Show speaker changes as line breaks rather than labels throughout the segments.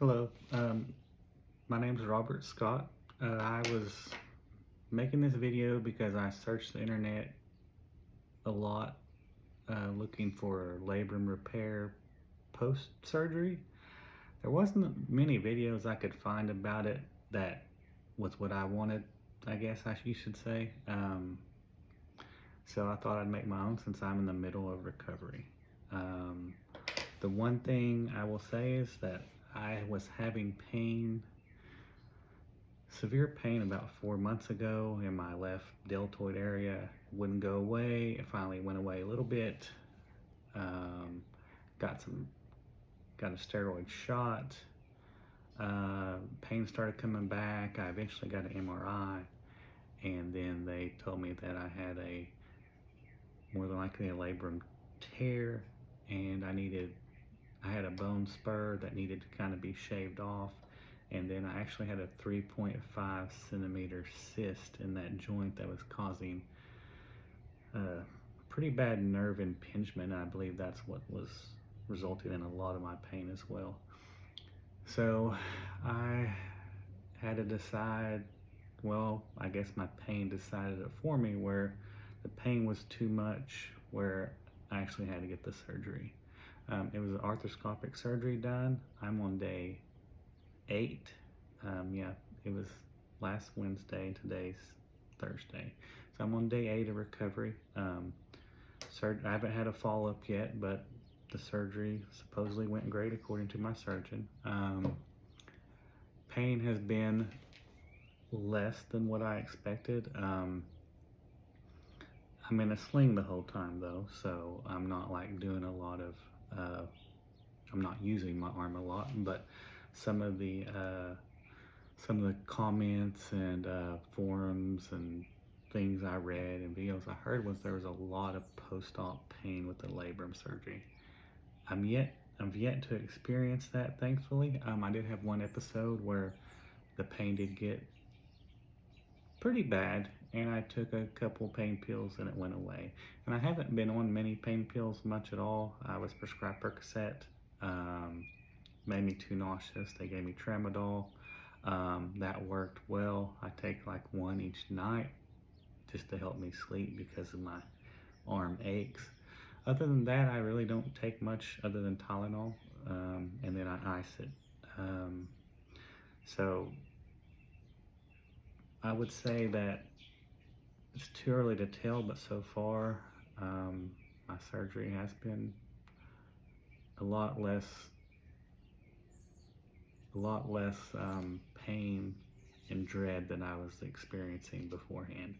Hello, my name is Robert Scott. I was making this video because I searched the internet a lot looking for labrum repair post-surgery. There wasn't many videos I could find about it that was what I wanted, I guess you should say. So I thought I'd make my own since I'm in the middle of recovery. Um, the one thing I will say is that I was having severe pain about 4 months ago in my left deltoid area. It wouldn't go away. It finally went away a little bit. Um, got a steroid shot. Pain started coming back. I eventually got an MRI, and then they told me that I had more than likely a labrum tear, and I had a bone spur that needed to kind of be shaved off, and then I actually had a 3.5 centimeter cyst in that joint that was causing pretty bad nerve impingement. I believe that's what was resulting in a lot of my pain as well. So I had to decide, well, I guess my pain decided it for me, where the pain was too much, where I actually had to get the surgery. It was an arthroscopic surgery done. I'm on day 8. Yeah, it was last Wednesday, today's Thursday. So I'm on day 8 of recovery. I haven't had a follow-up yet, but the surgery supposedly went great according to my surgeon. Pain has been less than what I expected. I'm in a sling the whole time though, so I'm not like doing a lot of, I'm not using my arm a lot, but some of the comments and forums and things I read and videos I heard was there was a lot of post-op pain with the labrum surgery. I've yet to experience that, thankfully. I did have one episode where the pain did get pretty bad, and I took a couple pain pills and it went away. And I haven't been on many pain pills much at all. I was prescribed Percocet, made me too nauseous. They gave me Tramadol. That worked well. I take like one each night just to help me sleep because of my arm aches. Other than that, I really don't take much other than Tylenol, and then I ice it. So I would say that it's too early to tell, but so far my surgery has been a lot less pain and dread than I was experiencing beforehand.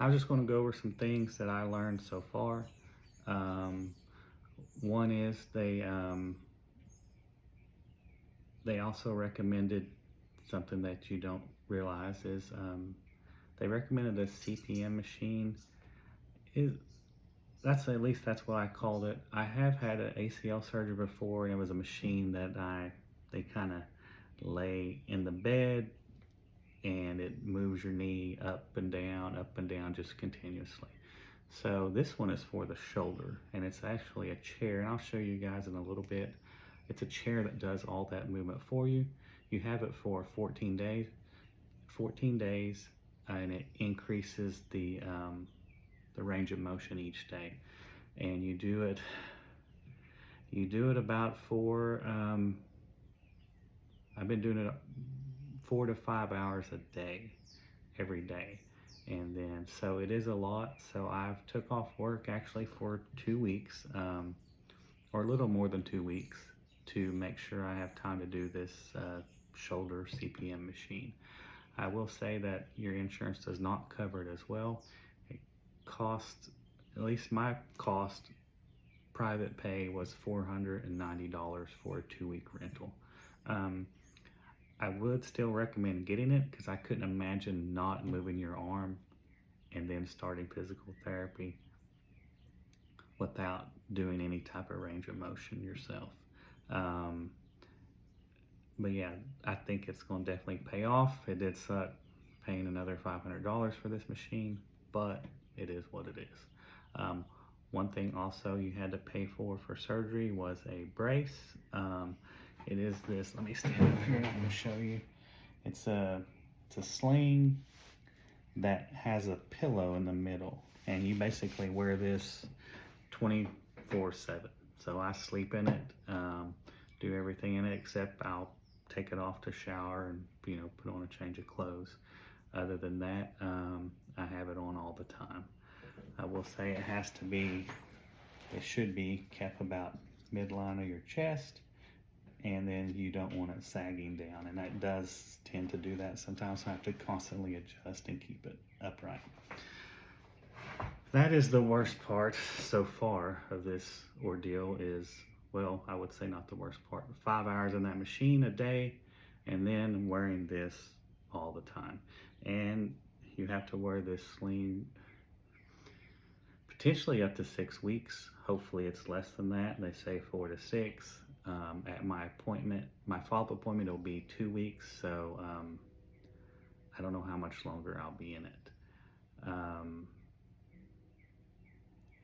I was just going to go over some things that I learned so far. One is they also recommended something that you don't realize is they recommended a CPM machine. At least that's what I called it. I have had an ACL surgery before, and it was a machine that they kind of lay in the bed, and it moves your knee up and down just continuously. So this one is for the shoulder, and it's actually a chair, and I'll show you guys in a little bit. It's a chair that does all that movement for you. You have it for 14 days, and it increases the range of motion each day. And you do it about I've been doing it 4 to 5 hours a day, every day. And then, so it is a lot. So I've took off work actually for 2 weeks, or a little more than 2 weeks, to make sure I have time to do this shoulder CPM machine. I will say that your insurance does not cover it as well. It costs, at least my cost, private pay was $490 for a 2-week rental. I would still recommend getting it because I couldn't imagine not moving your arm and then starting physical therapy without doing any type of range of motion yourself. But yeah, I think it's going to definitely pay off. It did suck paying another $500 for this machine, but it is what it is. One thing also you had to pay for surgery was a brace. It is this, let me stand up here and I'm gonna show you. It's a sling that has a pillow in the middle, and you basically wear this 24/7. So I sleep in it, do everything in it, except I'll take it off to shower and put on a change of clothes. Other than that, I have it on all the time. I will say it should be kept about midline of your chest, and then you don't want it sagging down, and that does tend to do that. Sometimes I have to constantly adjust and keep it upright. That is the worst part so far of this ordeal is, well, I would say not the worst part. 5 hours in that machine a day, and then wearing this all the time. And you have to wear this sling potentially up to 6 weeks. Hopefully it's less than that. They say 4 to 6. At my follow-up appointment, it'll be 2 weeks. So I don't know how much longer I'll be in it.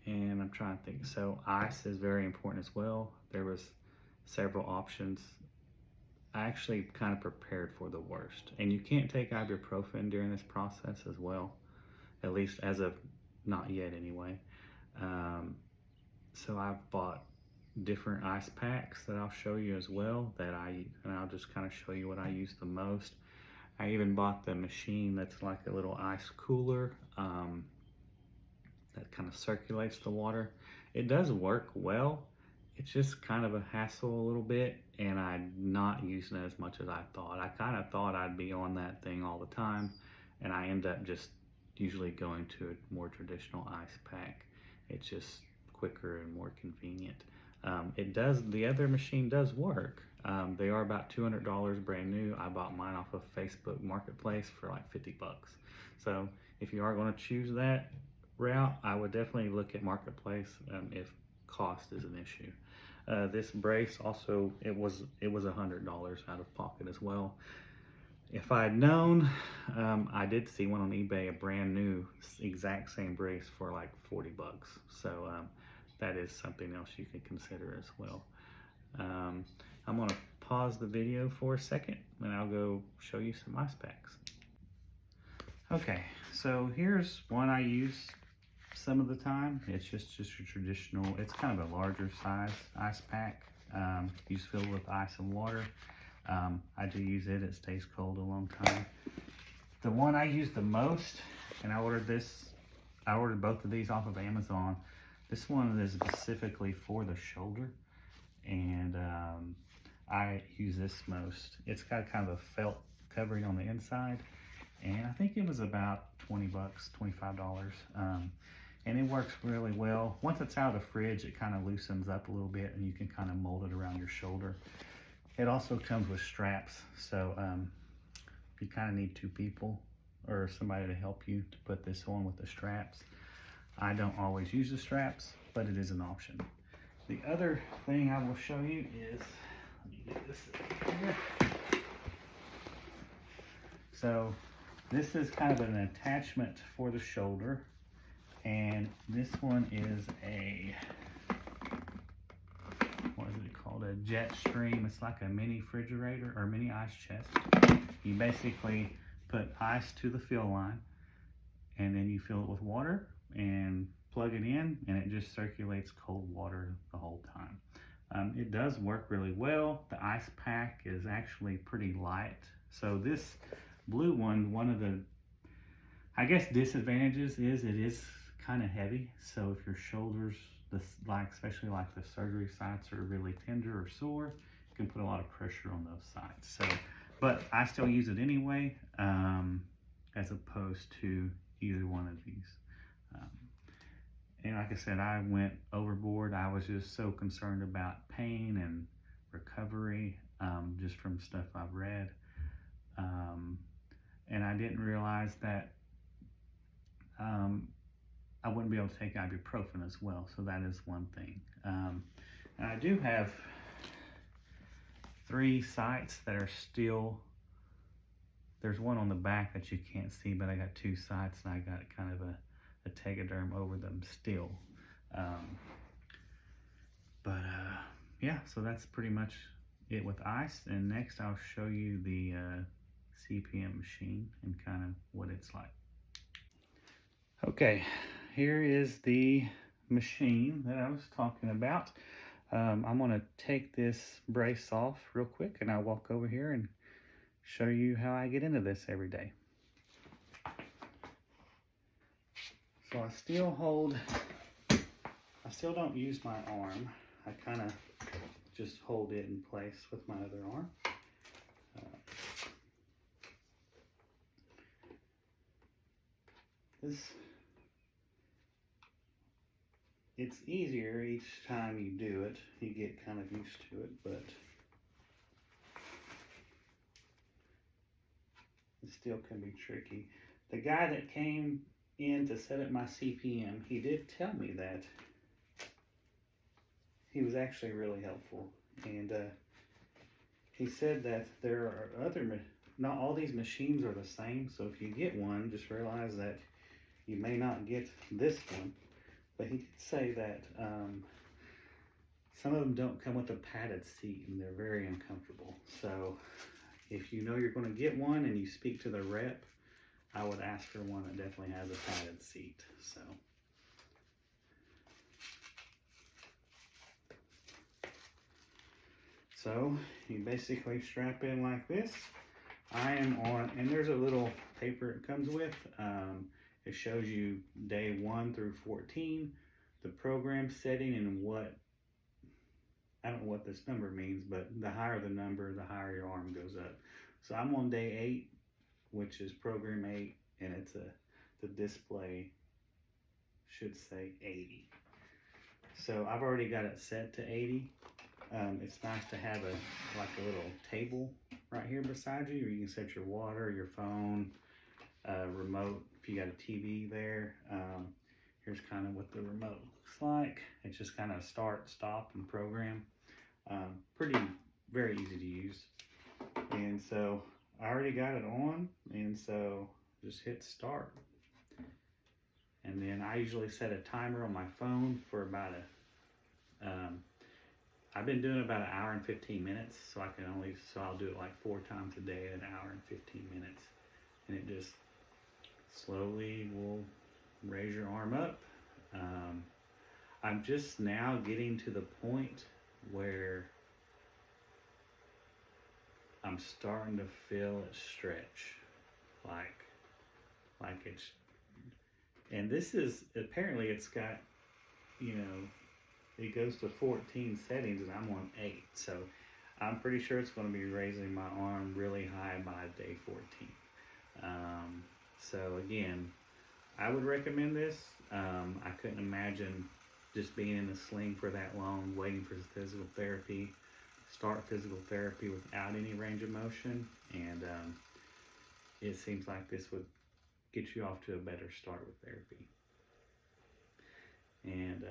And I'm trying to think. So ice is very important as well. There was several options. I actually kind of prepared for the worst. And you can't take ibuprofen during this process as well, at least as of not yet anyway. So I've bought different ice packs that I'll show you as well, and I'll just kind of show you what I use the most. I even bought the machine that's like a little ice cooler that kind of circulates the water. It does work well. It's just kind of a hassle a little bit, and I'm not using it as much as I thought. I kind of thought I'd be on that thing all the time, and I end up just usually going to a more traditional ice pack. It's just quicker and more convenient. The other machine does work. They are about $200 brand new. I bought mine off of Facebook Marketplace for like 50 bucks. So if you are going to choose that route, I would definitely look at Marketplace if cost is an issue. This brace also, it was $100 out of pocket as well. If I had known, I did see one on eBay, a brand new exact same brace for like 40 bucks. So that is something else you can consider as well. I'm going to pause the video for a second and I'll go show you some ice packs. Okay, so here's one I use some of the time. It's just a traditional, it's kind of a larger size ice pack. You just fill it with ice and water. I do use it. It stays cold a long time. The one I use the most, and I ordered both of these off of Amazon. This one is specifically for the shoulder, and I use this most. It's got kind of a felt covering on the inside, and I think it was about 20 bucks, $25. And it works really well. Once it's out of the fridge, it kind of loosens up a little bit, and you can kind of mold it around your shoulder. It also comes with straps, so you kind of need 2 people or somebody to help you to put this on with the straps. I don't always use the straps, but it is an option. The other thing I will show you is, let me get this here. So this is kind of an attachment for the shoulder, and this one is what is it called? A jet stream. It's like a mini refrigerator or mini ice chest. You basically put ice to the fill line, and then you fill it with water and plug it in, and it just circulates cold water the whole time. It does work really well. The ice pack is actually pretty light. So this blue one of the, I guess, disadvantages is it is kind of heavy. So if your shoulders, especially like the surgery sites, are really tender or sore, you can put a lot of pressure on those sites. So, but I still use it anyway, as opposed to either one of these. And like I said, I went overboard. I was just so concerned about pain and recovery, just from stuff I've read. And I didn't realize that I wouldn't be able to take ibuprofen as well. So that is one thing. And I do have 3 sites that are still, there's one on the back that you can't see, but I got 2 sites, and I got kind of a tegaderm over them still. Um, but yeah, so that's pretty much it with ice. And next I'll show you the CPM machine and kind of what it's like. Okay, here is the machine that I was talking about. I'm going to take this brace off real quick and I'll walk over here and show you how I get into this every day. So I still don't use my arm. I kind of just hold it in place with my other arm. It's easier each time you do it. You get kind of used to it, but it still can be tricky. The guy that came in to set up my CPM, he did tell me that. He was actually really helpful, and he said that there are not all these machines are the same, so if you get one, just realize that you may not get this one. But he did say that some of them don't come with a padded seat, and they're very uncomfortable. So if you know you're going to get one and you speak to the rep, I would ask for one that definitely has a padded seat. So you basically strap in like this. I am on, and there's a little paper it comes with. It shows you day 1 through 14, the program setting, and I don't know what this number means, but the higher the number, the higher your arm goes up. So I'm on day 8, which is program 8, and the display should say 80. So I've already got it set to 80. It's nice to have a little table right here beside you, where you can set your water, your phone, remote if you got a TV there. Here's kind of what the remote looks like. It's just kind of start, stop, and program. Very easy to use. And so I already got it on, and so just hit start. And then I usually set a timer on my phone for about I've been doing about 1 hour and 15 minutes, so I'll do it like 4 times a day at 1 hour and 15 minutes. And it just slowly will raise your arm up. I'm just now getting to the point where I'm starting to feel it stretch, like it's, and this is, apparently it's got, it goes to 14 settings and I'm on 8, so I'm pretty sure it's going to be raising my arm really high by day 14. So again, I would recommend this. I couldn't imagine just being in a sling for that long, waiting for physical therapy, start physical therapy without any range of motion, and it seems like this would get you off to a better start with therapy. And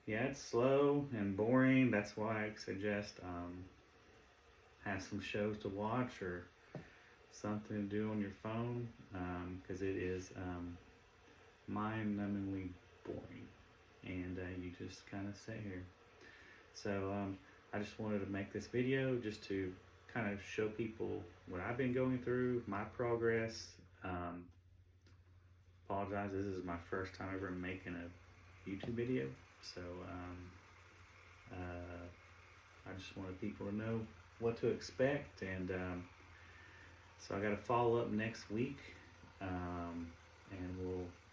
yeah, it's slow and boring. That's why I suggest have some shows to watch or something to do on your phone, because it is mind-numbingly boring, and you just kind of sit here. So I just wanted to make this video just to kind of show people what I've been going through, my progress. Apologize, this is my first time ever making a YouTube video, so I just wanted people to know what to expect, and so I got a follow up next week, and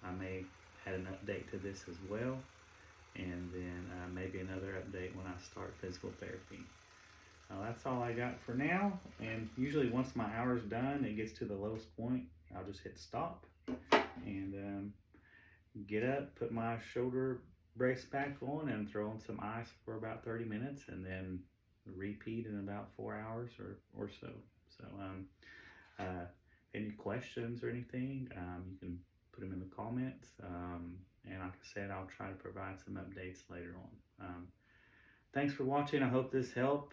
I may add an update to this as well, and then maybe another update when I start physical therapy. That's all I got for now, and usually once my hour's done, it gets to the lowest point, I'll just hit stop and get up, put my shoulder brace back on, and throw in some ice for about 30 minutes, and then repeat in about 4 hours or so. So any questions or anything, you can put them in the comments, and like I said, I'll try to provide some updates later on. Thanks for watching. I hope this helped.